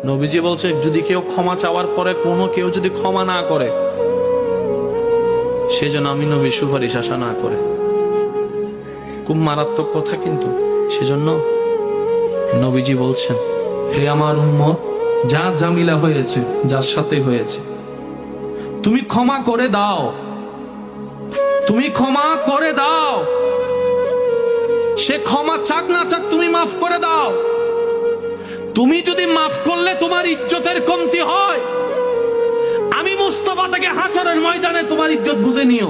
নবীজি বলছে যদি কেউ ক্ষমা চাওয়ার পরে কোনো কেউ যদি ক্ষমা না করে, সেজন্য আমি নবীর সুপারিশ আশা না করে। খুব মারাত্মক কথা কিন্তু। সেজন্য নবীজি বলছেন, হে আমার উম্মত, যা জামিলা হয়েছে, যার সাথে হয়েছে, তুমি ক্ষমা করে দাও, তুমি ক্ষমা করে দাও। সে ক্ষমা চাক না চাক তুমি মাফ করে দাও। তুমি যদি মাফ করলে তোমার ইজ্জতের কমতি হয়, আমি মুস্তাফা থেকে হাসরের ময়দানে তোমার ইজ্জত বুঝে নিও।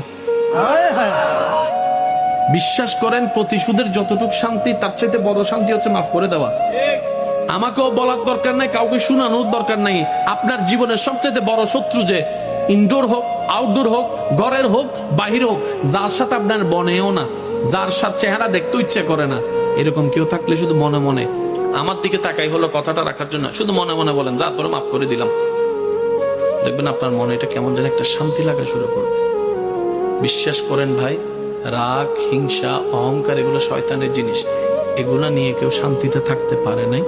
বিশ্বাস করেন, প্রতিশোধের যতটুকু শান্তি, তার চাইতে বড় শান্তি হচ্ছে মাফ করে দেওয়া। আমাকেও বলার দরকার নাই, কাউকে শোনানোর দরকার নাই। আপনার জীবনের সবচেয়ে বড় শত্রু যে ইনডোর হোক, আউটডোর হোক, ঘরের হোক, বাহির হোক, যার সাথে আপনার বনেও না, যার সাথে চেহারা দেখতে ইচ্ছে করে না, এরকম কেউ থাকলে শুধু মনে মনে আমার দিকে তাকাই হলো কথাটা রাখার জন্য, শুধু মনে মনে বলেন, যা তোর মাফ করে দিলাম। দেখবেন আপনার মনে এটা কেমন যেন একটা শান্তি লাগা শুরু করবে। বিশ্বাস করেন ভাই, রাগ, হিংসা, অহংকার এগুলো শয়তানের জিনিস। এগুলা নিয়ে কেউ শান্তিতে থাকতে পারে নাই।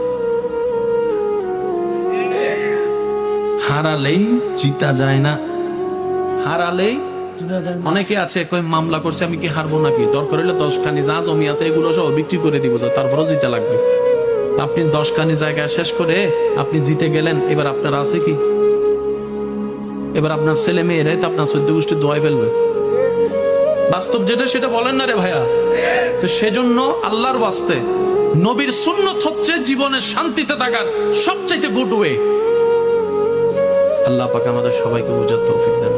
হারালেই জিতা যায় না, হারালেই অনেকে আছে কই মামলা করছে, আমি কি হারবো নাকি? দরকার হলে 10 খানি যা জমি আছে এগুলো সব বিক্রি করে দিব, তারপরও জিতে লাগবে। আপনি 10 খানি জায়গা শেষ করে আপনি জিতে গেলেন, এবার আপনার আছে কি? এবার আপনার ছেলে মেয়েরাই তো আপনার 14 গোষ্ঠী দোয়াই ফেলবে। বাস্তব যেটা সেটা বলেন না রে ভাইয়া। তো সেজন্য আল্লাহর ওয়াস্তে নবীর সুন্নত হচ্ছে জীবনের শান্তিতে থাকার সবচাইতে গুড ওয়ে। আল্লাহ পাক আমাদের সবাইকে বুঝার তৌফিক দেন।